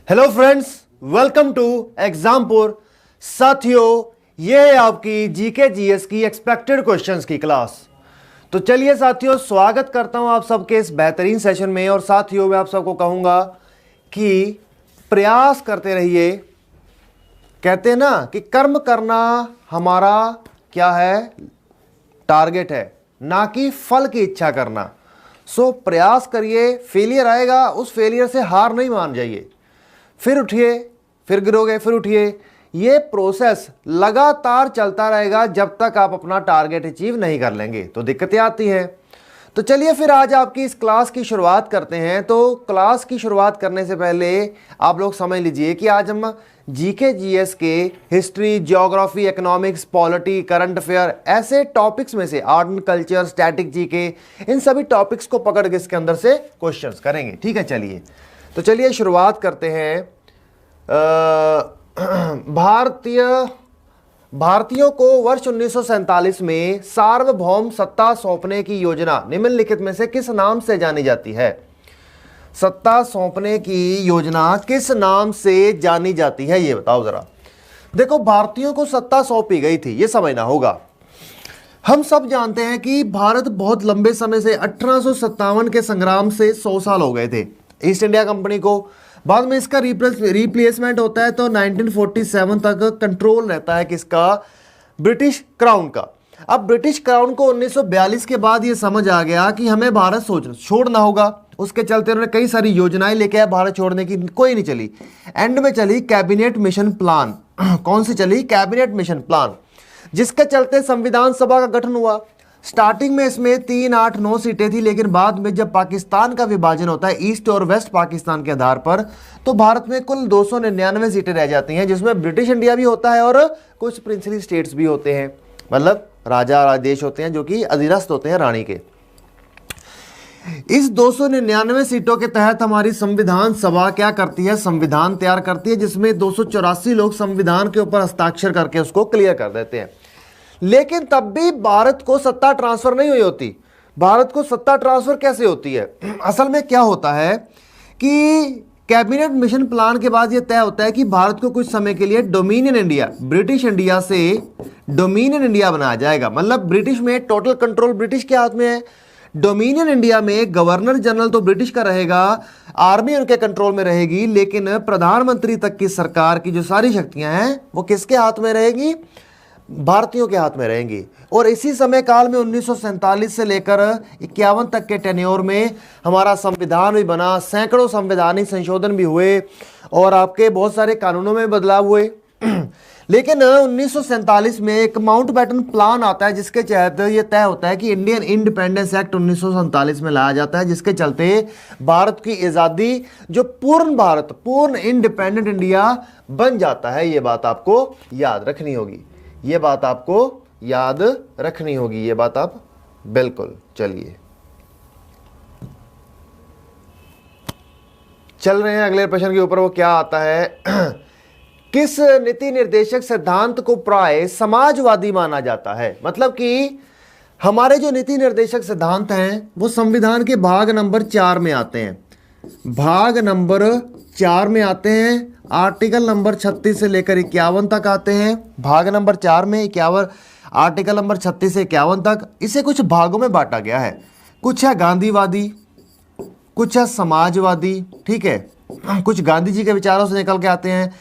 Hello friends, welcome to Exampur. साथियों, ये है आपकी जीके जीएस की एक्सपेक्टेड क्वेश्चंस की क्लास। तो चलिए साथियों, स्वागत करता हूं आप सबके इस बेहतरीन सेशन में। और साथियों, मैं आप सबको कहूंगा कि प्रयास करते रहिए। कहते हैं ना कि कर्म करना हमारा क्या है, टारगेट है, ना कि फल की इच्छा करना। सो प्रयास करिए, फेलियर आएगा, उस फेलियर से हार नहीं मान जाइए। फिर उठिए, फिर गिरोगे, फिर उठिए। ये प्रोसेस लगातार चलता रहेगा जब तक आप अपना टारगेट अचीव नहीं कर लेंगे, तो दिक्कतें आती हैं। तो चलिए फिर आज आपकी इस क्लास की शुरुआत करते हैं। तो क्लास की शुरुआत करने से पहले आप लोग समझ लीजिए कि आज हम जीके जीएस के history, geography, economics, polity, current affair ऐसे टॉपिक्स में से art and culture, static GK, इन सभी टॉपिक्स को पकड़ के इसके अंदर से क्वेश्चंस करेंगे। ठीक है, चलिए तो चलिए शुरुआत करते हैं। भारतीयों को वर्ष 1947 में सार्वभौम सत्ता सौंपने की योजना निम्नलिखित में से किस नाम से जानी जाती है? सत्ता सौंपने की योजना किस नाम से जानी जाती है, ये बताओ जरा। देखो, भारतीयों को सत्ता सौंपी गई थी, ये समझना होगा। हम सब जानते हैं कि भारत बहुत लंबे समय से 1857 के संग्राम से 100 साल हो गए थे ईस्ट इंडिया कंपनी को। बाद में इसका रिप्लेसमेंट होता है, तो 1947 तक कंट्रोल रहता है किसका? ब्रिटिश क्राउन का। अब ब्रिटिश क्राउन को 1942 के बाद ये समझ आ गया कि हमें भारत छोड़ना होगा। उसके चलते उन्होंने कई सारी योजनाएं लेके आए भारत छोड़ने की, कोई नहीं चली। एंड में चली कैबिनेट मिशन प्लान। कौन सी चली? कैबिनेट मिशन प्लान, जिसके चलते संविधान सभा का गठन हुआ। स्टार्टिंग में इसमें 3, 8, 9 सीटें थी, लेकिन बाद में जब पाकिस्तान का विभाजन होता है ईस्ट और वेस्ट पाकिस्तान के आधार पर, तो भारत में कुल 299 सीटें रह जाती हैं, जिसमें ब्रिटिश इंडिया भी होता है और कुछ प्रिंसली स्टेट्स भी होते हैं, मतलब राजा देश होते हैं जो कि अधीनस्थ होते हैं रानी के। इस 299 सीटों के तहत हमारी संविधान सभा क्या करती है? संविधान तैयार करती है, जिसमें 284 लोग संविधान के ऊपर हस्ताक्षर करके उसको क्लियर कर देते हैं। लेकिन तब भी भारत को सत्ता ट्रांसफर नहीं हुई होती। भारत को सत्ता ट्रांसफर कैसे होती है? असल में क्या होता है कि कैबिनेट मिशन प्लान के बाद यह तय होता है कि भारत को कुछ समय के लिए डोमिनियन इंडिया, ब्रिटिश इंडिया से डोमिनियन इंडिया बनाया जाएगा। मतलब ब्रिटिश में टोटल कंट्रोल ब्रिटिश के हाथ में है। डोमिनियन इंडिया में गवर्नर जनरल तो ब्रिटिश का रहेगा, आर्मी उनके कंट्रोल में रहेगी, लेकिन प्रधानमंत्री तक की सरकार की जो सारी शक्तियां हैं वो किसके हाथ में रहेगी? भारतीयों के हाथ में रहेंगी। और इसी समय काल में 1947 से लेकर 51 तक के टेन्योर में हमारा संविधान भी बना, सैकड़ों संवैधानिक संशोधन भी हुए और आपके बहुत सारे कानूनों में बदलाव हुए। लेकिन 1947 में एक माउंटबेटन प्लान आता है, जिसके तहत यह तय होता है कि इंडियन इंडिपेंडेंस एक्ट 1947 में लाया जाता है, जिसके चलते भारत की आज़ादी, जो पूर्ण भारत, पूर्ण इंडिपेंडेंट इंडिया बन जाता है। ये बात आपको याद रखनी होगी, ये बात आपको याद रखनी होगी, ये बात आप बिल्कुल। चलिए चल रहे हैं अगले प्रश्न के ऊपर। वो क्या आता है? किस नीति निर्देशक सिद्धांत को प्राय समाजवादी माना जाता है? मतलब कि हमारे जो नीति निर्देशक सिद्धांत हैं वो संविधान के भाग नंबर 4 में आते हैं। भाग नंबर 4 में आते हैं, आर्टिकल नंबर 36 से लेकर 51 तक आते हैं। भाग नंबर 4 में 51, आर्टिकल नंबर 36 से 51 तक। इसे कुछ भागों में बांटा गया है। कुछ है गांधीवादी, कुछ है समाजवादी, ठीक है, कुछ गांधी जी के विचारों से निकल के आते हैं,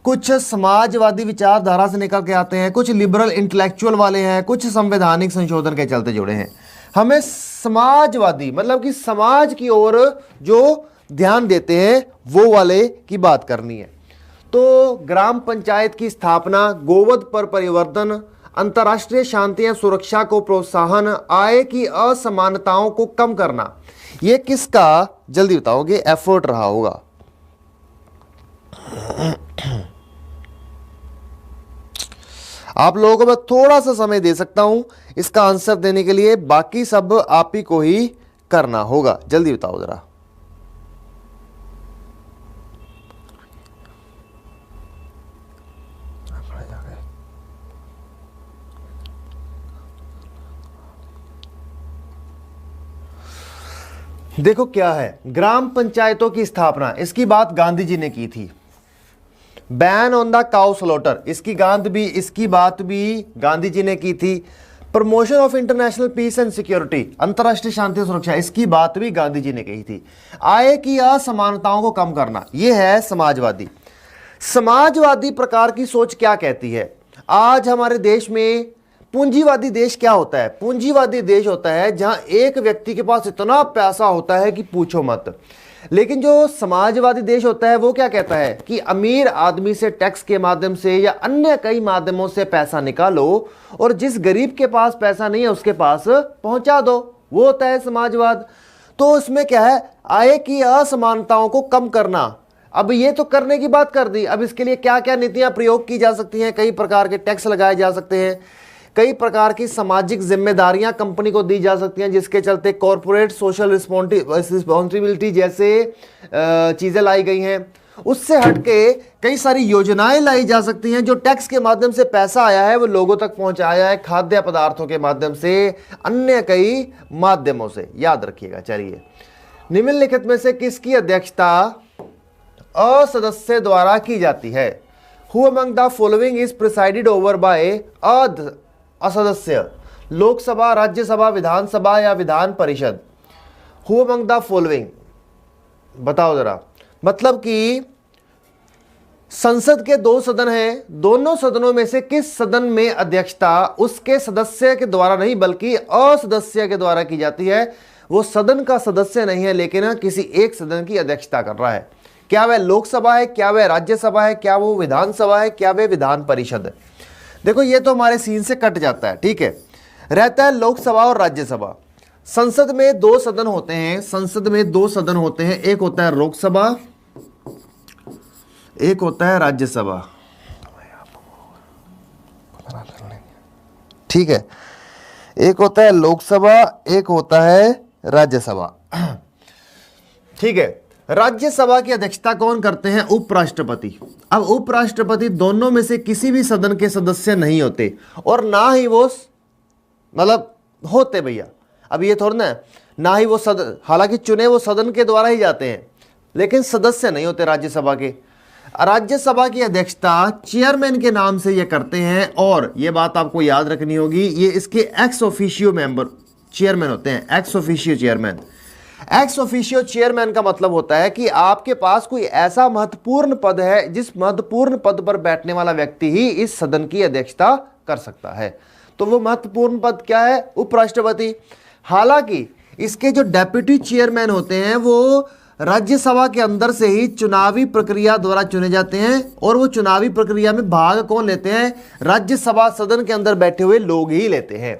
कुछ समाजवादी विचारधारा से निकल के आते हैं, कुछ लिबरल इंटेलेक्चुअल वाले हैं, कुछ संवैधानिक संशोधन के चलते जुड़े हैं। हमें समाजवादी, मतलब कि समाज की ओर जो ध्यान देते हैं वो वाले की बात करनी है। तो ग्राम पंचायत की स्थापना, गोवध पर परिवर्तन, अंतर्राष्ट्रीय शांति या सुरक्षा को प्रोत्साहन, आय की असमानताओं को कम करना, ये किसका जल्दी बताओगे एफर्ट रहा होगा? आप लोगों को मैं थोड़ा सा समय दे सकता हूं इसका आंसर देने के लिए, बाकी सब आप ही को ही करना होगा। जल्दी बताओ जरा। देखो क्या है, ग्राम पंचायतों की स्थापना, इसकी बात गांधी जी ने की थी। Ban on the cow slaughter, इसकी बात भी गांधी जी ने की थी। Promotion of international peace and security, अंतर्राष्ट्रीय शांति और सुरक्षा, इसकी बात भी गांधी जी ने कही थी। आय की असमानताओं को कम करना, यह है समाजवादी। समाजवादी प्रकार की सोच क्या कहती है? आज हमारे देश में पूंजीवादी देश क्या होता है? पूंजीवादी देश होता है जहां एक व्यक्ति के पास इतना पैसा होता है कि पूछो मत। लेकिन जो समाजवादी देश होता है वो क्या कहता है कि अमीर आदमी से टैक्स के माध्यम से या अन्य कई माध्यमों से पैसा निकालो और जिस गरीब के पास पैसा नहीं है उसके पास पहुंचा दो। वो होता है समाजवाद। तो उसमें क्या है, आय की असमानताओं को कम करना। अब ये तो करने की बात कर दी, अब इसके लिए क्या क्या नीतियां प्रयोग की जा सकती हैं? कई प्रकार के टैक्स लगाए जा सकते हैं, कई प्रकार की सामाजिक जिम्मेदारियां कंपनी को दी जा सकती हैं, जिसके चलते कॉरपोरेट सोशल रिस्पॉन्सिबिलिटी जैसे चीजें लाई गई हैं। उससे हटके कई सारी योजनाएं लाई जा सकती हैं। जो टैक्स के माध्यम से पैसा आया है वो लोगों तक पहुंचाया है, खाद्य पदार्थों के माध्यम से, अन्य कई माध्यमों से। याद रखिएगा। चलिए, निम्नलिखित में से किसकी अध्यक्षता असदस्य द्वारा की जाती है? Who among the following is presided over by असदस्य? लोकसभा, राज्यसभा, विधानसभा या विधान परिषद? हु अमंग द फॉलोइंग, बताओ जरा। मतलब कि संसद के 2 सदन हैं, दोनों सदनों में से किस सदन में अध्यक्षता उसके सदस्य के द्वारा नहीं बल्कि असदस्य के द्वारा की जाती है? वो सदन का सदस्य नहीं है लेकिन किसी एक सदन की अध्यक्षता कर रहा है। क्या वह लोकसभा है, क्या वह राज्यसभा है, क्या वो विधानसभा है, क्या वह विधान परिषद है? देखो ये तो हमारे सीन से कट जाता है, ठीक है। रहता है लोकसभा और राज्यसभा। संसद में 2 सदन होते हैं, संसद में 2 सदन होते हैं, एक होता है लोकसभा, एक होता है राज्यसभा, ठीक है। एक होता है लोकसभा, एक होता है राज्यसभा, ठीक है। राज्यसभा की अध्यक्षता कौन करते हैं? उपराष्ट्रपति। अब उपराष्ट्रपति दोनों में से किसी भी सदन के सदस्य नहीं होते और ना ही वो मतलब होते भैया। अब ये थोड़ा ना ही वो सदन, हालांकि चुने वो सदन के द्वारा ही जाते हैं लेकिन सदस्य नहीं होते राज्यसभा के। राज्यसभा की अध्यक्षता चेयरमैन के नाम से ये करते हैं और ये बात आपको याद रखनी होगी, ये इसके एक्स ऑफिशियो मेंबर चेयरमैन होते हैं। Ex officio chairman, ex officio chairman का मतलब होता है कि आपके पास कोई ऐसा महत्वपूर्ण पद है जिस महत्वपूर्ण पद पर बैठने वाला व्यक्ति ही इस सदन की अध्यक्षता कर सकता है। तो वो महत्वपूर्ण पद क्या है? उपराष्ट्रपति। हालांकि इसके जो डेप्यूटी चेयरमैन होते हैं वो राज्यसभा के अंदर से ही चुनावी प्रक्रिया द्वारा चुने जाते हैं और वो चुनावी प्रक्रिया में भाग कौन लेते हैं? राज्यसभा सदन के अंदर बैठे हुए लोग ही लेते हैं।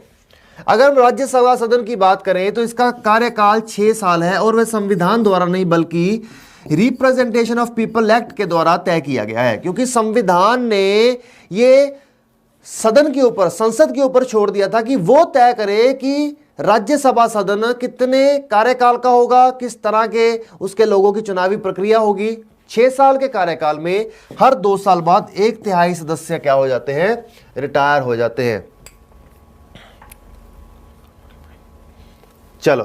अगर हम राज्यसभा सदन की बात करें तो इसका कार्यकाल 6 साल है और वह संविधान द्वारा नहीं बल्कि रिप्रेजेंटेशन ऑफ पीपल एक्ट के द्वारा तय किया गया है, क्योंकि संविधान ने ये सदन के ऊपर, संसद के ऊपर छोड़ दिया था कि वो तय करे कि राज्यसभा सदन कितने कार्यकाल का होगा, किस तरह के उसके लोगों की चुनावी प्रक्रिया होगी। 6 साल के कार्यकाल में हर 2 साल बाद 1/3 सदस्य क्या हो जाते हैं? रिटायर हो जाते हैं। चलो,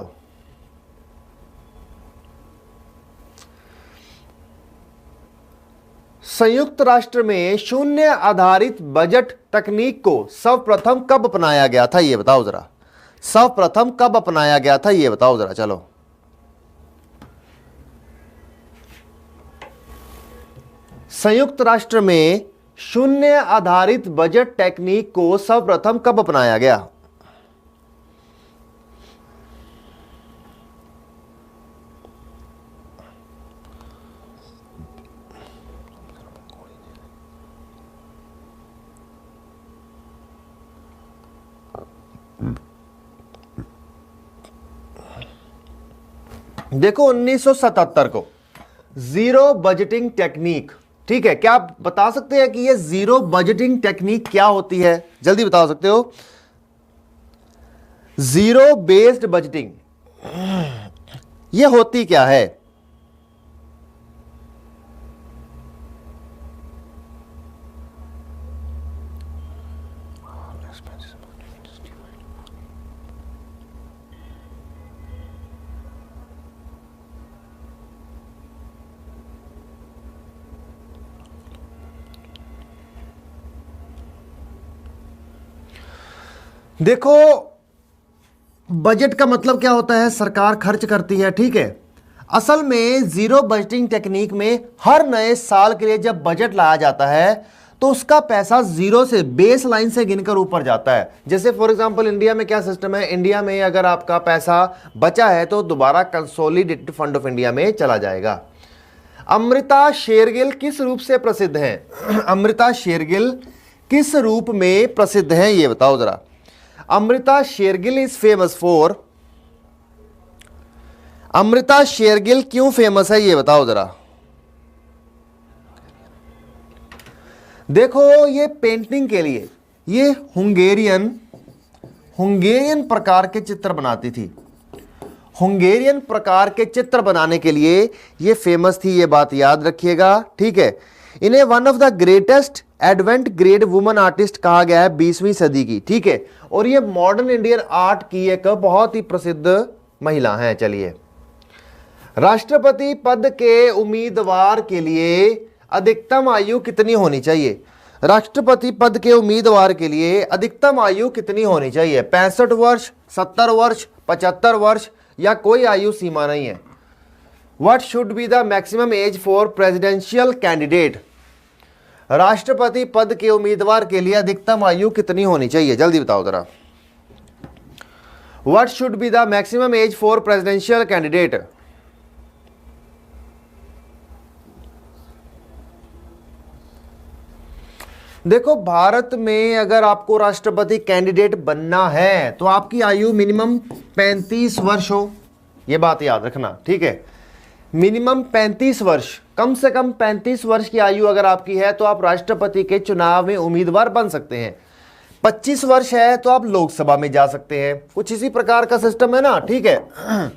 संयुक्त राष्ट्र में शून्य आधारित बजट तकनीक को सर्वप्रथम कब अपनाया गया था? ये बताओ जरा। सर्वप्रथम कब अपनाया गया था? ये बताओ जरा। चलो, संयुक्त राष्ट्र में शून्य आधारित बजट टेक्निक को सर्वप्रथम कब अपनाया गया? देखो 1977 को जीरो बजटिंग टेक्निक, ठीक है। क्या आप बता सकते हैं कि ये जीरो बजटिंग टेक्निक क्या होती है? जल्दी बता सकते हो। जीरो बेस्ड बजटिंग ये होती क्या है? देखो, बजट का मतलब क्या होता है? सरकार खर्च करती है, ठीक है। असल में जीरो बजटिंग टेक्निक में हर नए साल के लिए जब बजट लाया जाता है तो उसका पैसा जीरो से, बेस लाइन से गिनकर ऊपर जाता है। जैसे फॉर एग्जांपल इंडिया में क्या सिस्टम है, इंडिया में अगर आपका पैसा बचा है तो दोबारा कंसोलिडेटेड फंड ऑफ इंडिया में चला जाएगा। अमृता शेरगिल किस रूप से प्रसिद्ध है? अमृता शेरगिल किस रूप में प्रसिद्ध है, ये बताओ जरा। Amrita Shergil is famous for, Amrita Shergil क्यों फेमस है, ये बताओ जरा। देखो, ये पेंटिंग के लिए, ये हुंगेरियन प्रकार के चित्र बनाती थी। हुंगेरियन प्रकार के चित्र बनाने के लिए ये फेमस थी, ये बात याद रखिएगा, ठीक है। इन्हें one of the greatest advent grade woman artist कहा गया है 20वीं सदी की, ठीक है। और ये मॉडर्न इंडियन आर्ट की एक बहुत ही प्रसिद्ध महिला हैं। चलिए, राष्ट्रपति पद के उम्मीदवार के लिए अधिकतम आयु कितनी होनी चाहिए? राष्ट्रपति पद के उम्मीदवार के लिए अधिकतम आयु कितनी होनी चाहिए? 65 वर्ष, 70 वर्ष, 75 वर्ष या कोई आयु सीमा नहीं है? What should be the maximum age for presidential candidate? राष्ट्रपति पद के उम्मीदवार के लिए अधिकतम आयु कितनी होनी चाहिए? जल्दी बताओ जरा। What should be the maximum age for presidential candidate? देखो, भारत में अगर आपको राष्ट्रपति कैंडिडेट बनना है तो आपकी आयु मिनिमम 35 वर्ष हो, यह बात याद रखना, ठीक है। मिनिमम 35 वर्ष, कम से कम 35 वर्ष की आयु अगर आपकी है तो आप राष्ट्रपति के चुनाव में उम्मीदवार बन सकते हैं। 25 वर्ष है तो आप लोकसभा में जा सकते हैं, कुछ इसी प्रकार का सिस्टम है ना, ठीक है।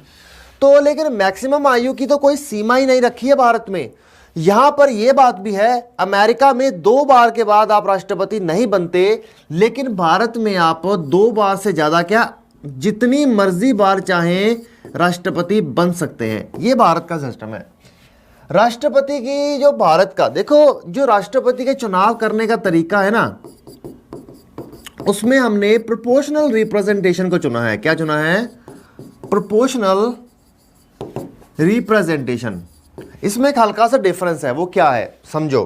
तो लेकिन मैक्सिमम आयु की तो कोई सीमा ही नहीं रखी है भारत में। यहां पर यह बात भी है, अमेरिका में 2 बार के बाद आप राष्ट्रपति नहीं बनते, लेकिन भारत में आप 2 बार से ज्यादा क्या, जितनी मर्जी बार चाहें राष्ट्रपति बन सकते हैं। यह भारत का सिस्टम है। राष्ट्रपति की जो भारत का, देखो, जो राष्ट्रपति के चुनाव करने का तरीका है ना, उसमें हमने प्रोपोर्शनल रिप्रेजेंटेशन को चुना है। क्या चुना है? Proportional representation. इसमें एक हल्का सा डिफरेंस है, वो क्या है समझो।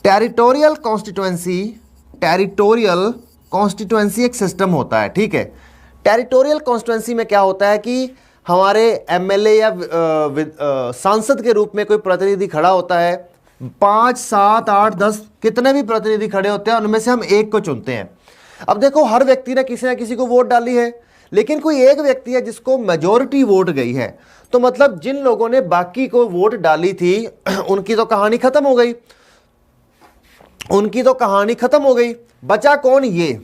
टेरिटोरियल कॉन्स्टिट्यूएंसी एक सिस्टम होता है, ठीक है। टेरिटोरियल कॉन्स्टिट्यूएंसी में क्या होता है कि हमारे एमएलए या सांसद के रूप में कोई प्रतिनिधि खड़ा होता है, 5, 7, 8, 10 कितने भी प्रतिनिधि खड़े होते हैं, उनमें से हम एक को चुनते हैं। अब देखो, हर व्यक्ति ने किसी ना किसी को वोट डाली है, लेकिन कोई एक व्यक्ति है जिसको मेजॉरिटी वोट गई है, तो मतलब जिन लोगों ने बाकी को वोट डाली थी उनकी तो कहानी खत्म हो गई, उनकी तो कहानी खत्म हो गई। बचा कौन? ये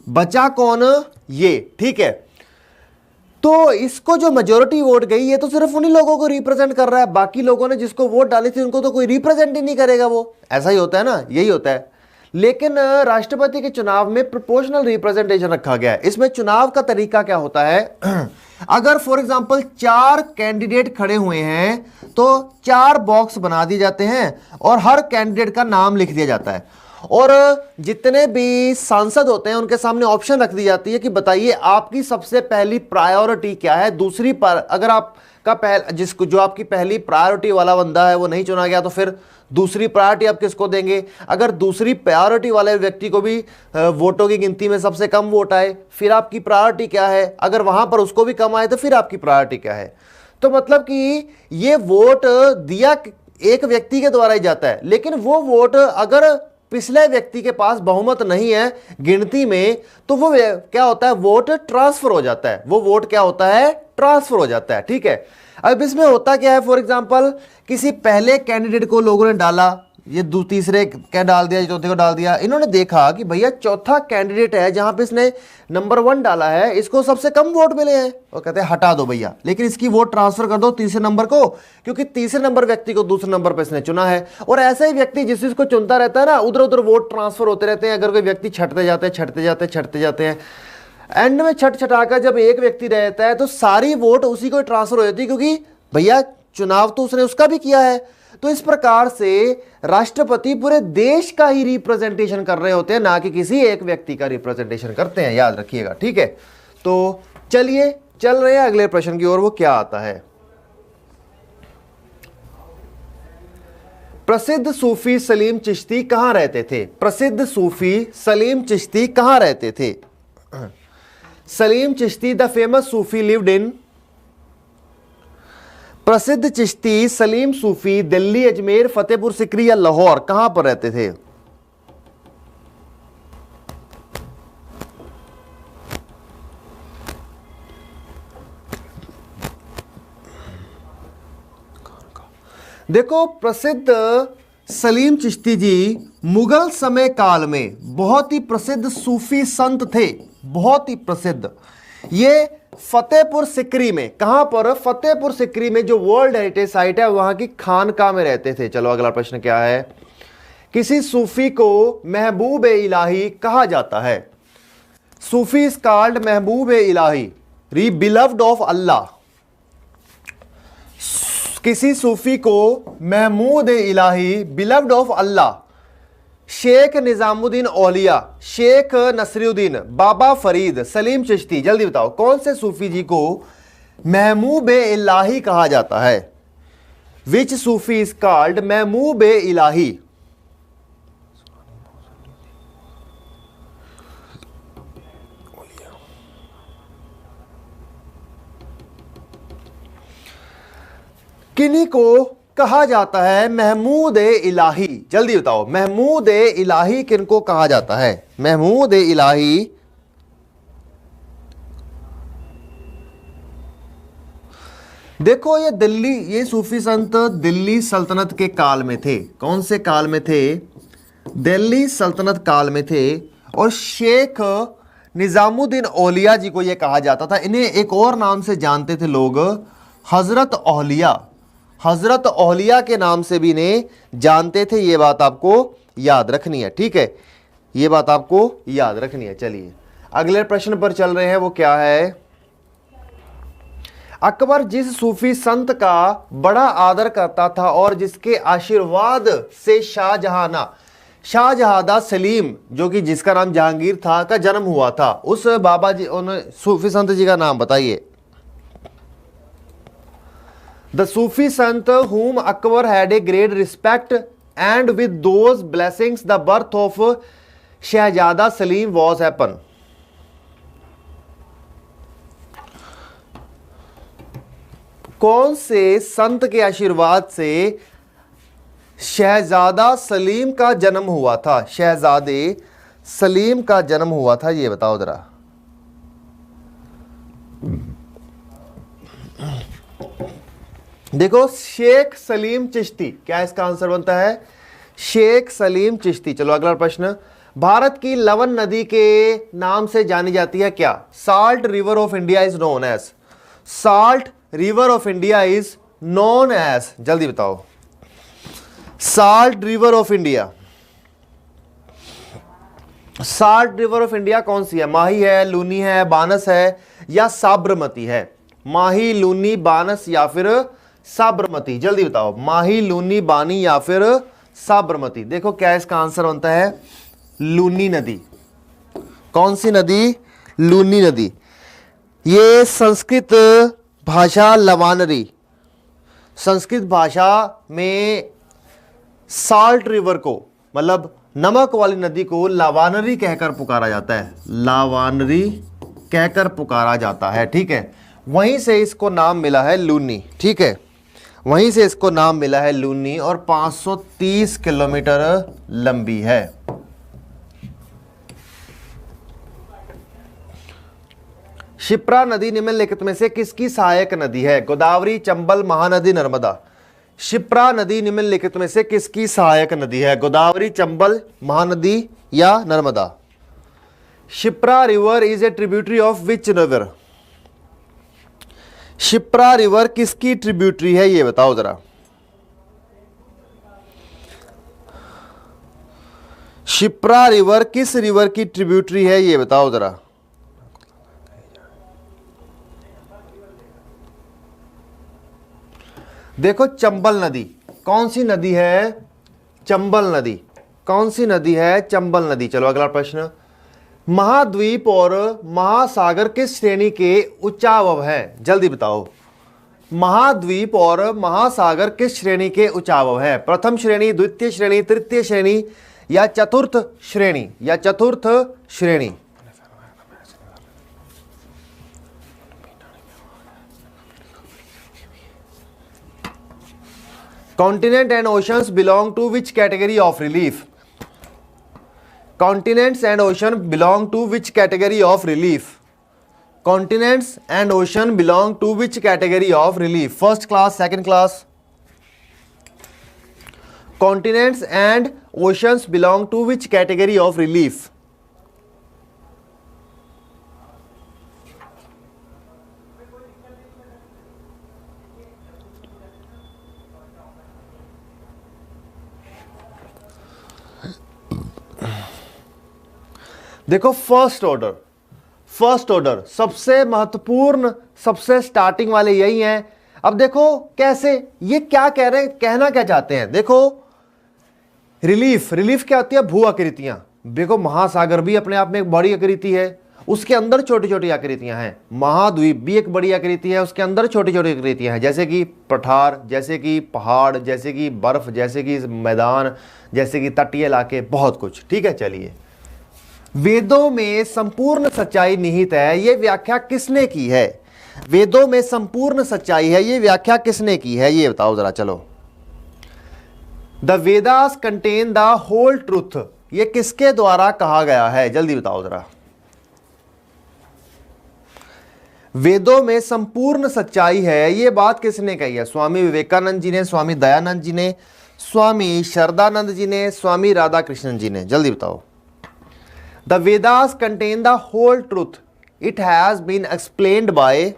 बचा कौन? ये, ठीक है। तो इसको जो मेजॉरिटी वोट गई, ये तो सिर्फ उन्हीं लोगों को रिप्रेजेंट कर रहा है, बाकी लोगों ने जिसको वोट डाली थी उनको तो कोई रिप्रेजेंट ही नहीं करेगा। वो ऐसा ही होता है ना, यही होता है। लेकिन राष्ट्रपति के चुनाव में प्रोपोर्शनल रिप्रेजेंटेशन रखा गया है। इसमें चुनाव का तरीका क्या होता है, अगर फॉर एग्जांपल 4 कैंडिडेट खड़े हुए हैं तो 4 बॉक्स बना दिए जाते हैं और हर कैंडिडेट का नाम लिख दिया जाता है, और जितने भी सांसद होते हैं उनके सामने ऑप्शन रख दी जाती है कि बताइए आपकी सबसे पहली प्रायोरिटी क्या है। दूसरी पर अगर आपका जिसको जो आपकी पहली प्रायोरिटी वाला बंदा है वो नहीं चुना गया तो फिर दूसरी प्रायोरिटी आप किसको देंगे। अगर दूसरी प्रायोरिटी वाले व्यक्ति को भी वोटों की गिनती में सबसे कम वोट आए, फिर आपकी प्रायोरिटी क्या है। अगर वहां पर उसको भी कम आए तो फिर आपकी प्रायोरिटी क्या है। तो मतलब कि ये वोट दिया एक व्यक्ति के द्वारा ही जाता है, लेकिन वो वोट अगर पिछले व्यक्ति के पास बहुमत नहीं है गिनती में, तो वो क्या होता है, वोट ट्रांसफर हो जाता है। वो वोट क्या होता है, ट्रांसफर हो जाता है, ठीक है। अब इसमें होता क्या है, फॉर एग्जांपल किसी पहले कैंडिडेट को लोगों ने डाला, ये तीसरे क्या डाल दिया, चौथे को डाल दिया। इन्होंने देखा कि भैया चौथा कैंडिडेट है जहां पे इसने नंबर 1 डाला है, इसको सबसे कम वोट मिले हैं, और कहते हैं हटा दो भैया, लेकिन इसकी वोट ट्रांसफर कर दो तीसरे नंबर को, क्योंकि तीसरे नंबर व्यक्ति को दूसरे नंबर पर इसने चुना है। और ऐसा ही व्यक्ति जिस जिसको चुनता रहता है ना, उधर उधर वोट ट्रांसफर होते रहते हैं। अगर कोई व्यक्ति छटते जाते हैं, एंड में छटाकर जब एक व्यक्ति रहता है तो सारी वोट उसी को ट्रांसफर हो जाती है, क्योंकि भैया चुनाव तो उसने उसका भी किया है। तो इस प्रकार से राष्ट्रपति पूरे देश का ही रिप्रेजेंटेशन कर रहे होते हैं, ना कि किसी एक व्यक्ति का रिप्रेजेंटेशन करते हैं, याद रखिएगा। ठीक है, तो चलिए चल रहे हैं अगले प्रश्न की ओर। वो क्या आता है? प्रसिद्ध सूफी सलीम चिश्ती कहां रहते थे? प्रसिद्ध सूफी सलीम चिश्ती कहां रहते थे? Salim Chishti the famous Sufi lived in. प्रसिद्ध चिश्ती सलीम सूफी दिल्ली, अजमेर, फतेहपुर सिकरी या लाहौर कहां पर रहते थे? देखो, प्रसिद्ध सलीम चिश्ती जी मुगल समय काल में बहुत ही प्रसिद्ध सूफी संत थे, बहुत ही प्रसिद्ध। ये फतेहपुर सिकरी में, कहां पर? फतेहपुर सिकरी में, जो वर्ल्ड हेरिटेज साइट है, वहां की खानका में रहते थे। चलो अगला प्रश्न क्या है? किसी सूफी को महबूब इलाही कहा जाता है? सूफी इज कॉल्ड महबूब इलाही, री बिलव्ड ऑफ अल्लाह। किसी सूफी को महमूद इलाही, बिलव्ड ऑफ अल्लाह। शेख निजामुद्दीन औलिया, शेख नसरुद्दीन, बाबा फरीद, सलीम चिश्ती, जल्दी बताओ कौन से सूफी जी को महमूब इलाही कहा जाता है? विच सूफी इज कॉल्ड महमूब इलाही? किन्हीं को कहा जाता है महमूद इलाही? जल्दी बताओ, महमूद इलाही किनको कहा जाता है? महमूद इलाही देखो, ये दिल्ली, ये सूफी संत दिल्ली सल्तनत के काल में थे। कौन से काल में थे? दिल्ली सल्तनत काल में थे। और शेख निजामुद्दीन औलिया जी को ये कहा जाता था। इन्हें एक और नाम से जानते थे लोग, हजरत औलिया। हजरत औलिया के नाम से भी इन्हें जानते थे। ये बात आपको याद रखनी है, ठीक है, ये बात आपको याद रखनी है। चलिए अगले प्रश्न पर चल रहे हैं। वो क्या है? अकबर जिस सूफी संत का बड़ा आदर करता था और जिसके आशीर्वाद से शाहजहादा सलीम, जो कि जिसका नाम जहांगीर था, का जन्म हुआ था, उस बाबा जी, उन सूफी संत जी का नाम बताइए। The Sufi sant whom Akbar had a great respect, and with those blessings the birth of Shahzada Salim was happen. कौन से संत के आशीर्वाद से शहजादा सलीम का जन्म हुआ था? शहजादे सलीम का जन्म हुआ था, ये बताओ जरा। देखो, शेख सलीम चिश्ती, क्या इसका आंसर बनता है? शेख सलीम चिश्ती। चलो अगला प्रश्न। भारत की लवन नदी के नाम से जानी जाती है क्या? Salt river of India is known as. Salt river of India is known as, जल्दी बताओ। Salt river of India, salt river of India कौन सी है? माही है, लूनी है, बानस है या साबरमती है? माही, लूनी, बानस या फिर साबरमती, जल्दी बताओ। माही, लूनी, बानी या फिर साबरमती। देखो क्या इसका आंसर बनता है? लूनी नदी। कौन सी नदी? लूनी नदी। ये संस्कृत भाषा लवानरी, संस्कृत भाषा में साल्ट रिवर को, मतलब नमक वाली नदी को, लावानरी कहकर पुकारा जाता है। लावानरी कहकर पुकारा जाता है, ठीक है। वहीं से इसको नाम मिला है लूनी, ठीक है, वहीं से इसको नाम मिला है लूनी। और 530 किलोमीटर लंबी है। शिप्रा नदी निम्नलिखित में से किसकी सहायक नदी है? गोदावरी, चंबल, महानदी, नर्मदा। शिप्रा नदी निम्नलिखित में से किसकी सहायक नदी है? गोदावरी, चंबल, महानदी या Narmada. Shipra river is a tributary of which river? Shipra river किसकी ट्रिब्यूटरी है, ये बताओ जरा। शिप्रा रिवर किस रिवर की ट्रिब्यूटरी है, ये बताओ जरा। देखो, चंबल नदी। कौन सी नदी है? चंबल नदी। कौन सी नदी है? चंबल नदी। चलो अगला प्रश्न, महाद्वीप और महासागर किस श्रेणी के उच्चावह है? जल्दी बताओ, महाद्वीप और महासागर किस श्रेणी के उच्चावह है? प्रथम श्रेणी, द्वितीय श्रेणी, तृतीय श्रेणी या चतुर्थ श्रेणी? या चतुर्थ श्रेणी। Continent and oceans belong to which category of relief? Continents and ocean belong to which category of relief? Continents and ocean belong to which category of relief? First class, second class? Continents and oceans belong to which category of relief? देखो, first order सबसे महत्वपूर्ण, सबसे starting वाले यही हैं। अब देखो कैसे, ये क्या कह रहे हैं, कहना क्या चाहते हैं? देखो, रिलीफ क्या होती है? भू आकृतियां। देखो, महासागर भी अपने आप में एक बड़ी आकृति है, उसके अंदर छोटी छोटी आकृतियां हैं। महाद्वीप भी एक बड़ी आकृति है, उसके अंदर छोटी छोटी आकृतियां हैं, जैसे कि पठार, जैसे कि पहाड़, जैसे कि बर्फ, जैसे कि मैदान, जैसे कि तटीय इलाके, बहुत कुछ। ठीक है, चलिए, वेदों में संपूर्ण सच्चाई निहित है, ये व्याख्या किसने की है? वेदों में संपूर्ण सच्चाई है, ये व्याख्या किसने की है? ये बताओ जरा। चलो, the Vedas contain the whole truth, ये किसके द्वारा कहा गया है? जल्दी बताओ जरा। वेदों में संपूर्ण सच्चाई है, ये बात किसने कही है? स्वामी विवेकानंद जी ने, स्वामी दयानंद जी ने, स्वामी श्रद्धानंद जी ने, स्वामी राधा कृष्णन जी ने? जल्दी बताओ। The Vedas contain the whole truth. It has been explained by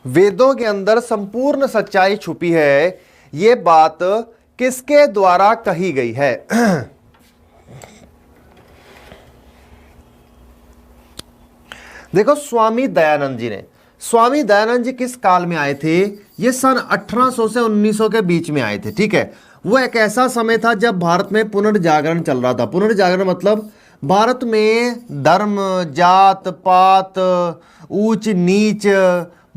वेदों के अंदर संपूर्ण सच्चाई छुपी है, ये बात किसके द्वारा कही गई है? देखो, स्वामी दयानंद जी ने। स्वामी दयानंद जी किस काल में आए थे? ये सन 1800 से 1900 के बीच में आए थे। ठीक है, वो एक ऐसा समय था जब भारत में पुनर्जागरण चल रहा था। पुनर्जागरण मतलब भारत में धर्म, जात पात, ऊंच नीच,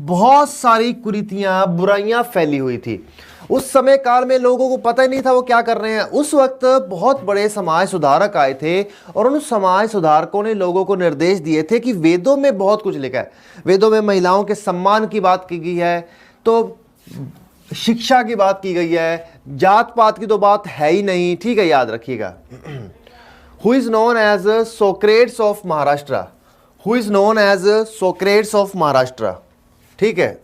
बहुत सारी कुरीतियां, बुराइयां फैली हुई थी। उस समय काल में लोगों को पता ही नहीं था वो क्या कर रहे हैं। उस वक्त बहुत बड़े समाज सुधारक आए थे और उन समाज सुधारकों ने लोगों को निर्देश दिए थे कि वेदों में बहुत कुछ लिखा है। वेदों में महिलाओं के सम्मान की बात की गई है, तो शिक्षा की बात की गई है, जात पात की तो बात है ही नहीं। ठीक है, याद रखिएगा। Who is known as Socrates of Maharashtra? Who is known as Socrates of Maharashtra? ठीक है,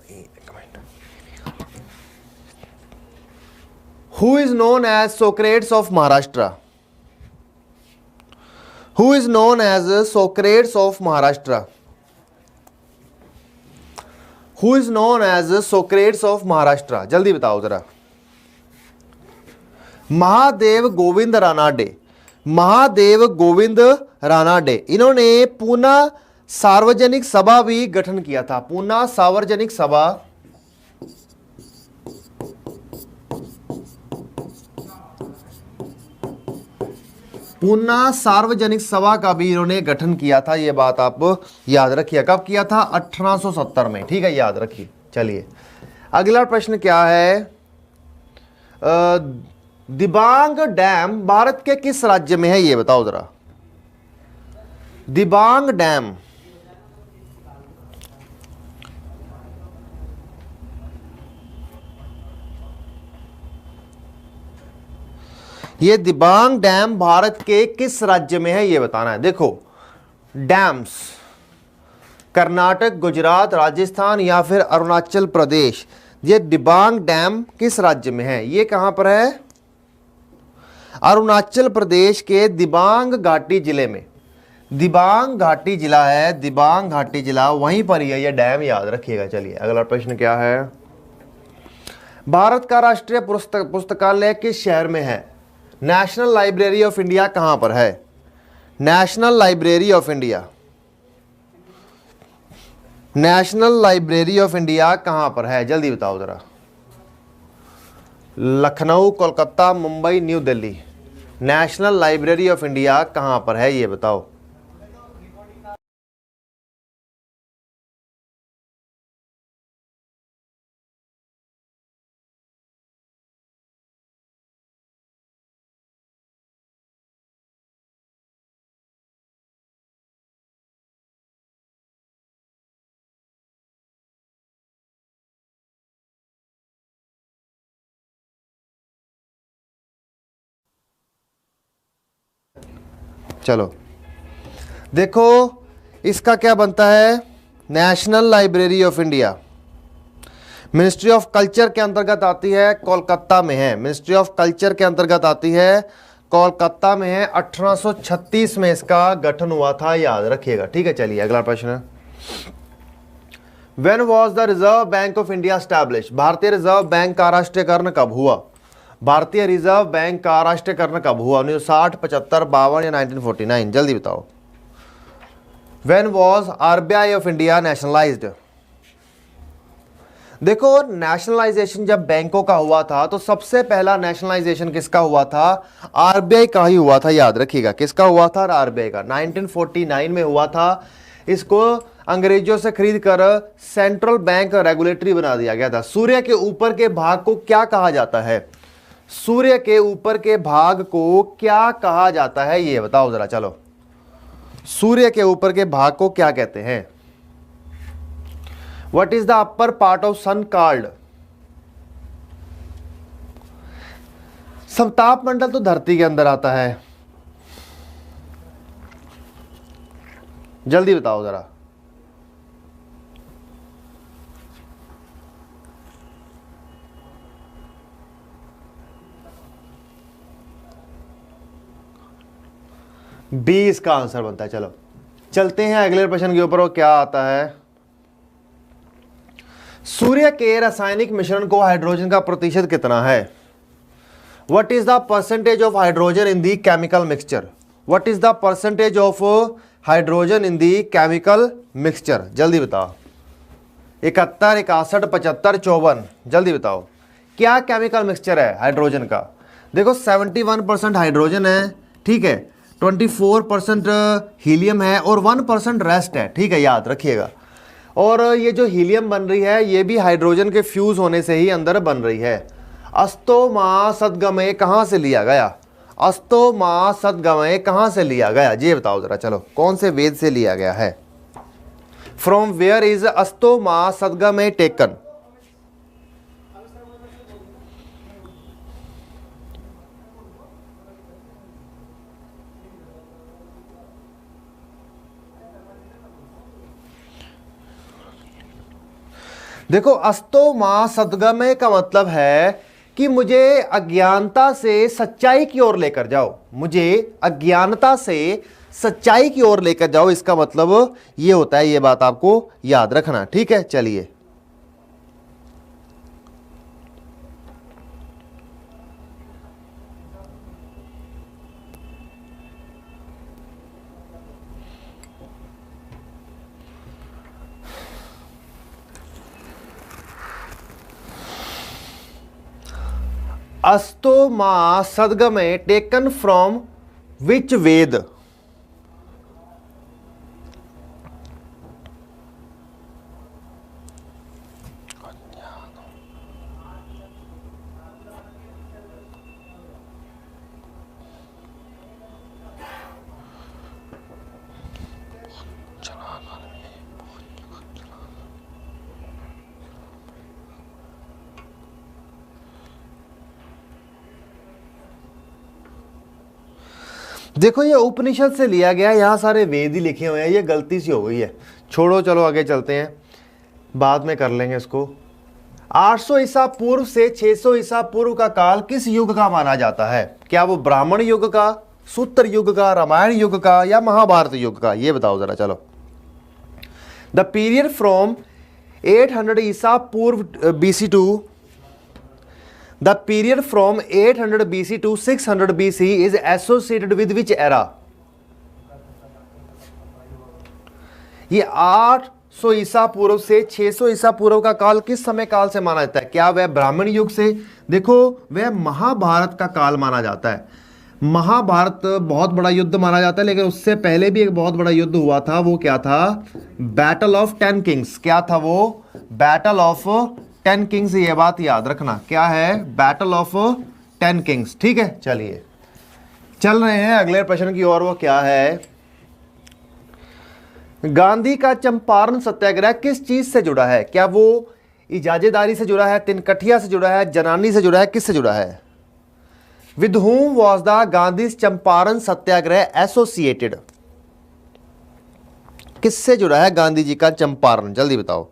Who is known as Socrates of Maharashtra? Who is known as Socrates of Maharashtra? Who is known as Socrates of Maharashtra? जल्दी बताओ जरा। महादेव गोविंद रानाडे। महादेव गोविंद रानाडे, इन्होंने पूना सार्वजनिक सभा भी गठन किया था। पूना सार्वजनिक सभा, पूना सार्वजनिक सभा का भी इन्होंने गठन किया था। ये बात आप याद रखिए। कब किया था? 1870 में। ठीक है, याद रखिए। चलिए, अगला प्रश्न क्या है? दिबांग डैम भारत के किस राज्य में है? ये बताओ जरा। दिबांग डैम, ये दिबांग डैम भारत के किस राज्य में है? ये बताना है। देखो, डैम्स कर्नाटक, गुजरात, राजस्थान या फिर अरुणाचल प्रदेश। ये दिबांग डैम किस राज्य में है? ये कहां पर है? अरुणाचल प्रदेश के दिबांग घाटी जिले में। दिबांग घाटी जिला है, दिबांग घाटी जिला, वहीं पर ही है ये डैम, याद रखिएगा। चलिए, अगला प्रश्न क्या है? भारत का राष्ट्रीय पुस्तकालय किस शहर में है? नेशनल लाइब्रेरी ऑफ इंडिया कहां पर है? National library of India, national library of India कहां पर है, जल्दी बताओ जरा। Lucknow, Kolkata, Mumbai, new Delhi. National library of India कहां पर है ये बताओ। चलो देखो इसका क्या बनता है, national library of India ministry of culture के अंतर्गत आती है, कोलकाता में है। मिनिस्ट्री ऑफ कल्चर के अंतर्गत आती है, कोलकाता में है। 1836 में इसका गठन हुआ था, याद रखिएगा, ठीक है। चलिए अगला प्रश्न। When was the reserve bank of India established? भारतीय रिजर्व बैंक का राष्ट्रीयकरण कब हुआ? भारतीय रिजर्व बैंक का राष्ट्रीयकरण कब हुआ? 1960, 75, 52 या 1949? जल्दी बताओ। When was RBI of India nationalised? देखो नेशनलाइजेशन जब बैंकों का हुआ था तो सबसे पहला नेशनलाइजेशन किसका हुआ था? आरबीआई का ही हुआ था, याद रखिएगा। किसका हुआ था? आरबीआई का। 1949 में हुआ था। इसको अंग्रेजों से खरीद कर सेंट्रल बैंक रेगुलेटरी बना दिया गया था। सूर्य के ऊपर के भाग को क्या कहा जाता है? सूर्य के ऊपर के भाग को क्या कहा जाता है ये बताओ जरा। चलो, सूर्य के ऊपर के भाग को क्या कहते हैं? What is the upper part of sun called? समताप मंडल तो धरती के अंदर आता है, जल्दी बताओ जरा। बी इसका आंसर बनता है। चलो चलते हैं अगले प्रश्न के ऊपर। वो क्या आता है? सूर्य के रासायनिक मिश्रण को हाइड्रोजन का प्रतिशत कितना है? What is the percentage of hydrogen in the chemical mixture? What is the percentage of hydrogen in the chemical mixture? जल्दी बताओ। 71, 61, 75, 54? जल्दी बताओ क्या केमिकल मिक्सचर है हाइड्रोजन का? देखो 71% हाइड्रोजन है, ठीक है, 24% हीलियम है और 1% रेस्ट है, ठीक है, याद रखिएगा। और ये जो हीलियम बन रही है ये भी हाइड्रोजन के फ्यूज होने से ही अंदर बन रही है। अस्तोमा सदगमय कहाँ से लिया गया? अस्तोमा सदगमय कहाँ से लिया गया ये बताओ जरा। चलो कौन से वेद से लिया गया है? फ्रॉम वेयर इज अस्तोमा सदगमय टेकन? देखो अस्तोमा सदगमय का मतलब है कि मुझे अज्ञानता से सच्चाई की ओर लेकर जाओ, मुझे अज्ञानता से सच्चाई की ओर लेकर जाओ, इसका मतलब ये होता है। ये बात आपको याद रखना, ठीक है। चलिए अस्तोमा सदगमय टेकन फ्रॉम विच वेद? देखो ये उपनिषद से लिया गया, यहाँ सारे वेद ही लिखे हुए हैं, ये गलती सी हो गई है, छोड़ो। चलो आगे चलते हैं, बाद में कर लेंगे इसको। 800 ईसा पूर्व से 600 ईसा पूर्व का काल किस युग का माना जाता है? क्या वो ब्राह्मण युग का, सूत्र युग का, रामायण युग का या महाभारत युग का? ये बताओ जरा। चलो, द पीरियड फ्रॉम 800 ईसा पूर्व BC to The period from 800 BC to 600 BC is associated with which era? ये 8 500 ईसा पूर्व से 600 ईसा पूर्व का काल किस समय काल से माना जाता है? क्या वह ब्राह्मण युग से? देखो वह महाभारत का काल माना जाता है। महाभारत बहुत बड़ा युद्ध माना जाता है, लेकिन उससे पहले भी एक बहुत बड़ा युद्ध हुआ था। वो क्या था? Battle of 10 Kings. क्या था वो? Battle of 10 Kings. ये बात याद रखना, क्या है? Battle of 10 Kings. ठीक है, चलिए चल रहे हैं अगले प्रश्न की ओर। वो क्या है? गांधी का चंपारण सत्याग्रह किस चीज से जुड़ा है? क्या वो इजाजेदारी से जुड़ा है, तिनकठिया से जुड़ा है, जनानी से जुड़ा है, किससे जुड़ा है? With whom was the Gandhi's Champaran Satyagraha associated? किससे जुड़ा है गांधी जी का चंपारण? जल्दी बताओ।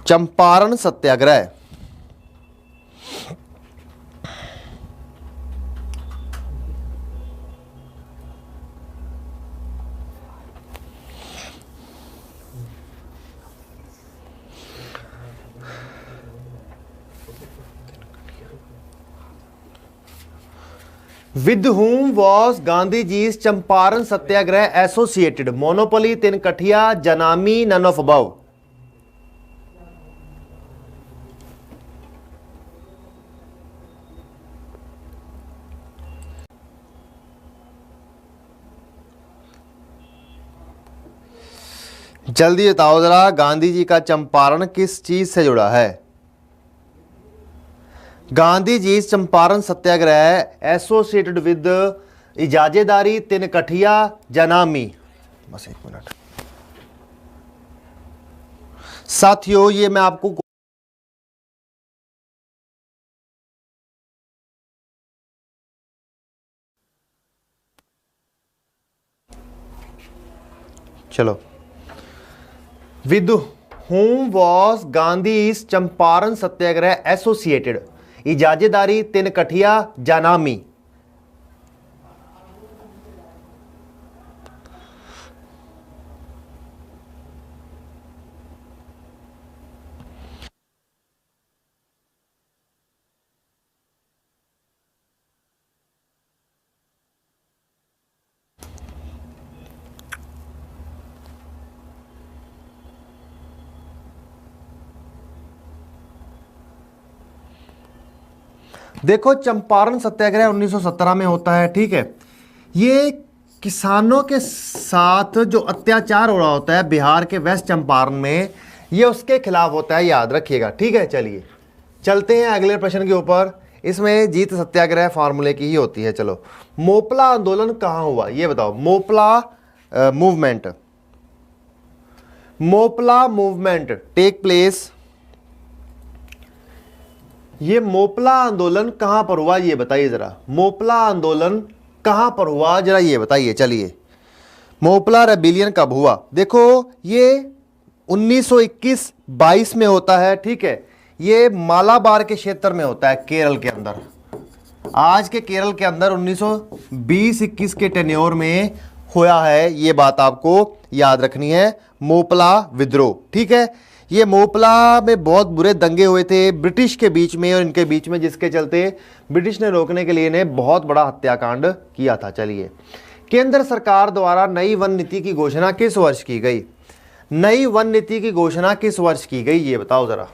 Champaran Satyagraha with whom was Gandhiji's Champaran Satyagraha associated? Monopoly, Tinkathia, जनामी, नन ऑफ अबव। जल्दी बताओ जरा, गांधी जी का चंपारण किस चीज से जुड़ा है? गांधी जी चंपारण सत्याग्रह एसोसिएटेड विद इजाजेदारी, तिनकठिया, जनामी। बस एक मिनट साथियों, ये मैं आपको चलो। With whom was Gandhi's Champaran Satyagraha associated? इजाजेदारी, तिनकठिया, जनामी। देखो, चंपारण सत्याग्रह 1917 में होता है। ठीक है, ये किसानों के साथ जो अत्याचार हो रहा होता है बिहार के वेस्ट चंपारण में, ये उसके खिलाफ होता है, याद रखिएगा। ठीक है, चलिए चलते हैं अगले प्रश्न के ऊपर। इसमें जीत सत्याग्रह फार्मूले की ही होती है। चलो, मोपला आंदोलन कहाँ हुआ ये बताओ? Moplah movement, Moplah movement take place. ये मोपला आंदोलन कहां पर हुआ ये बताइए जरा। मोपला आंदोलन कहां पर हुआ जरा ये बताइए। चलिए, मोपला रेबिलियन कब हुआ? देखो, ये 1921-22 में होता है। ठीक है, ये मालाबार के क्षेत्र में होता है, केरल के अंदर। आज के केरल के अंदर 1920-21 के टेन्योर में हुआ है। ये बात आपको याद रखनी है, मोपला विद्रोह। ठीक है, ये मोपला में बहुत बुरे दंगे हुए थे ब्रिटिश के बीच में और इनके बीच में, जिसके चलते ब्रिटिश ने रोकने के लिए ने बहुत बड़ा हत्याकांड किया था। चलिए, केंद्र सरकार द्वारा नई वन नीति की घोषणा किस वर्ष की गई? नई वन नीति की घोषणा किस वर्ष की गई ये बताओ जरा।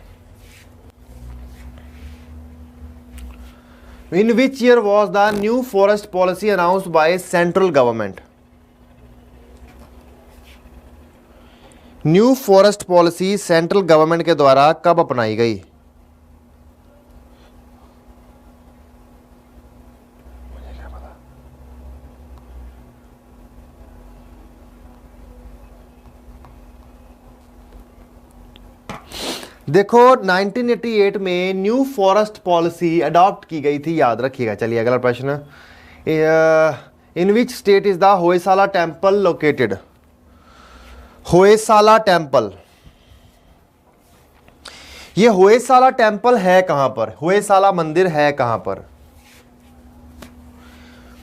In which year was the new forest policy announced by central government? New forest policy central government के द्वारा कब अपनाई गई? देखो, 1988 में न्यू फॉरेस्ट पॉलिसी अडॉप्ट की गई थी, याद रखिएगा। चलिए अगला प्रश्न। In which state is the Hoysala temple located? Hoysala temple, ये होयसाला टेम्पल है कहां पर? होयसाला मंदिर है कहां पर?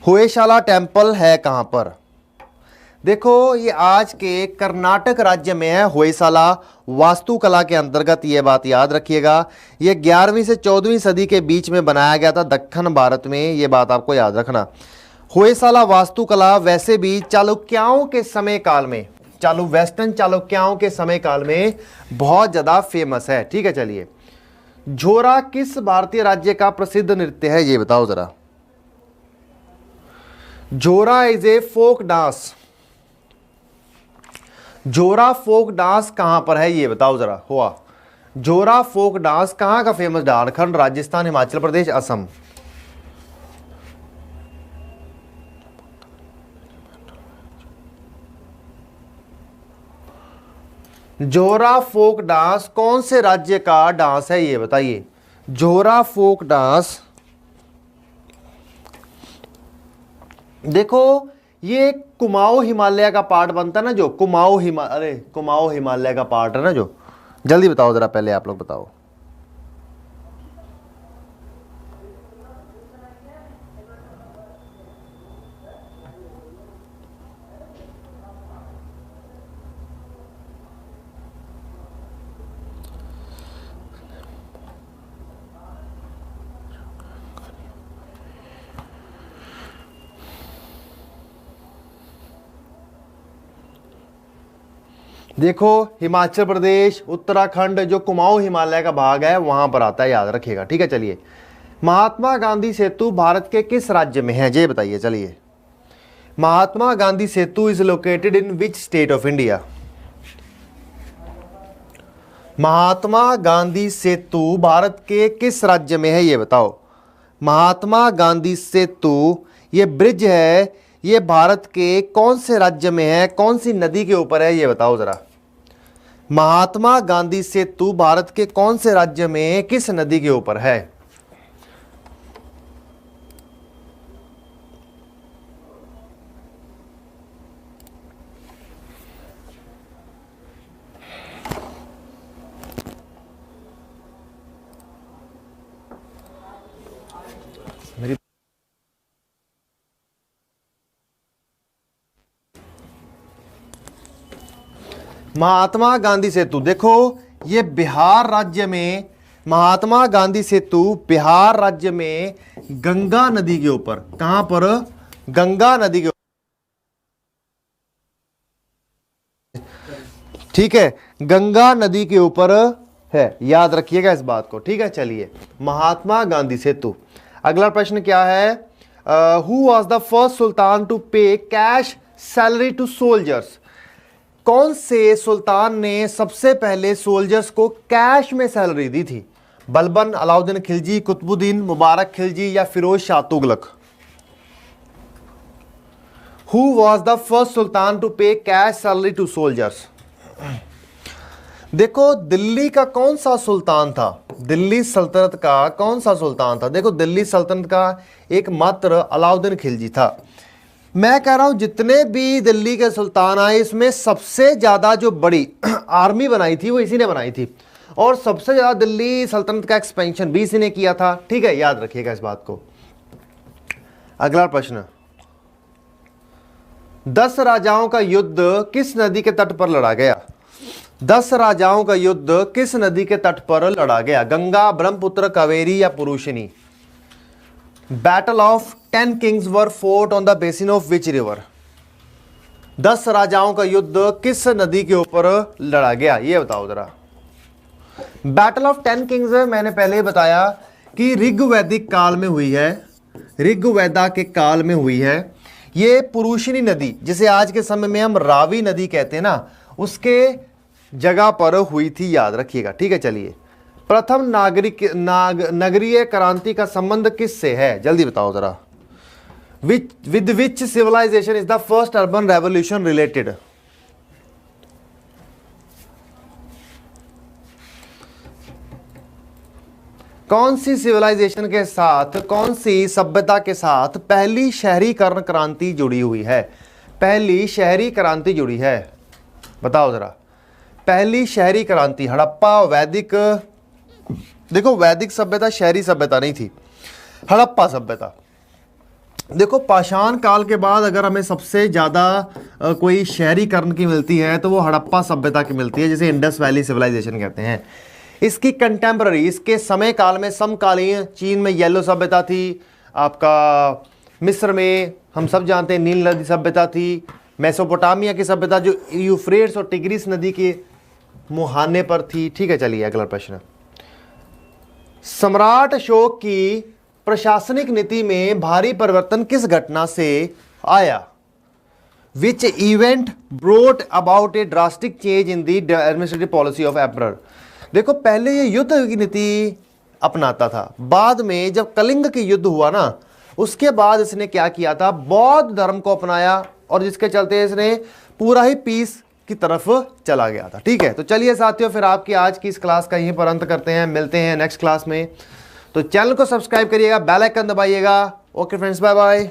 होयसाला टेम्पल है कहां पर? देखो ये आज के कर्नाटक राज्य में है, होयसाला वास्तुकला के अंतर्गत, ये बात याद रखिएगा। ये 11वीं से 14वीं सदी के बीच में बनाया गया था दक्षिण भारत में, ये बात आपको याद रखना। होयसाला वास्तुकला वैसे भी चालुक्यों के समय काल में, वेस्टर्न चालुक्यों के समय काल में बहुत ज्यादा फेमस है। ठीक है, चलिए झोरा किस भारतीय राज्य का प्रसिद्ध नृत्य है, ये बताओ जरा। झोरा इज ए फोक डांस। झोरा फोक डांस कहां पर है, ये बताओ जरा। हुआ झोरा फोक डांस कहां का फेमस, झारखंड, राजस्थान, हिमाचल प्रदेश, असम। झोरा फोक डांस कौन से राज्य का डांस है, ये बताइए। झोरा फोक डांस, देखो ये कुमाऊं हिमालय का पार्ट बनता है ना, जो कुमाऊं हिमालय का पार्ट है ना जो। जल्दी बताओ जरा, पहले आप लोग बताओ। देखो हिमाचल प्रदेश, उत्तराखंड, जो कुमाऊं हिमालय का भाग है वहां पर आता है, याद रखिएगा। ठीक है, चलिए महात्मा गांधी सेतु भारत के किस राज्य में है, ये बताइए। चलिए Mahatma Gandhi Setu is located in which state of India. Mahatma Gandhi Setu Bharat के किस राज्य में है, ये बताओ। महात्मा गांधी सेतु ये ब्रिज है, ये भारत के कौन से राज्य में है, कौन सी नदी के ऊपर है, ये बताओ जरा। महात्मा गांधी सेतु भारत के कौन से राज्य में किस नदी के ऊपर है। मेरी महात्मा गांधी सेतु, देखो ये बिहार राज्य में, महात्मा गांधी सेतु बिहार राज्य में गंगा नदी के ऊपर, कहां पर, गंगा नदी के ऊपर। ठीक है, गंगा नदी के ऊपर है, याद रखिएगा इस बात को। ठीक है, चलिए महात्मा गांधी सेतु। अगला प्रश्न क्या है, who was the first sultan to pay cash salary to soldiers. कौन से सुल्तान ने सबसे पहले सोल्जर्स को कैश में सैलरी दी थी। बलबन, अलाउद्दीन खिलजी, कुतुबुद्दीन, मुबारक खिलजी या Firoz Shah Tughlaq. Who was the first sultan to pay cash salary to soldiers. देखो दिल्ली का कौन सा सुल्तान था, दिल्ली सल्तनत का कौन सा सुल्तान था। देखो दिल्ली सल्तनत का एकमात्र अलाउद्दीन खिलजी था। मैं कह रहा हूं जितने भी दिल्ली के सुल्तान आए, इसमें सबसे ज्यादा जो बड़ी आर्मी बनाई थी वो इसी ने बनाई थी, और सबसे ज्यादा दिल्ली सल्तनत का एक्सपेंशन भी इसी ने किया था। ठीक है, याद रखिएगा इस बात को। अगला प्रश्न, 10 राजाओं का युद्ध किस नदी के तट पर लड़ा गया। 10 राजाओं का युद्ध किस नदी के तट पर लड़ा गया, गंगा, ब्रह्मपुत्र, कावेरी या Parushni. Battle of 10 kings war fought on the basin of which river. 10 राजाओं का युद्ध किस नदी के ऊपर लड़ा गया, ये बताओ जरा। बैटल ऑफ 10 किंग्स मैंने पहले ही बताया कि ऋग्वैदिक काल में हुई है, ऋग्वेदा के काल में हुई है। ये पुरुषिनी नदी, जिसे आज के समय में हम रावी नदी कहते हैं ना, उसके जगह पर हुई थी, याद रखिएगा। ठीक है, चलिए प्रथम नगरीय क्रांति का संबंध किससे है, जल्दी बताओ जरा। With which civilization is the first urban revolution related. कौन सी सिविलाइजेशन के साथ, कौन सी सभ्यता के साथ पहली शहरीकरण क्रांति जुड़ी हुई है, पहली शहरी क्रांति जुड़ी है, बताओ जरा। पहली शहरी क्रांति हड़प्पा, वैदिक, देखो वैदिक सभ्यता शहरी सभ्यता नहीं थी, हड़प्पा सभ्यता। देखो पाषाण काल के बाद अगर हमें सबसे ज़्यादा कोई शहरीकरण की मिलती है तो वो हड़प्पा सभ्यता की मिलती है, जिसे इंडस वैली सिविलाइजेशन कहते हैं। इसकी कंटेम्पररी, इसके समय काल में समकालीन चीन में येलो सभ्यता थी, आपका मिस्र में हम सब जानते हैं नील नदी सभ्यता थी, मेसोपोटामिया की सभ्यता जो यूफ्रेट्स और टिग्रिस नदी के मुहाने पर थी। ठीक है, चलिए अगला प्रश्न। सम्राट अशोक की प्रशासनिक नीति में भारी परिवर्तन किस घटना से आया? Which event brought about A drastic change in the administrative policy of emperor? देखो पहले ये युद्ध की नीति अपनाता था, बाद में जब कलिंग की युद्ध हुआ ना उसके बाद इसने क्या किया था, बौद्ध धर्म को अपनाया और जिसके चलते इसने पूरा ही पीस की तरफ चला गया था। ठीक है, तो चलिए साथियों फिर आपकी आज की इस क्लास का यहीं पर अंत करते हैं, मिलते हैं नेक्स्ट क्लास में। तो चैनल को सब्सक्राइब करिएगा, बेल आइकन दबाइएगा। Okay friends, bye bye.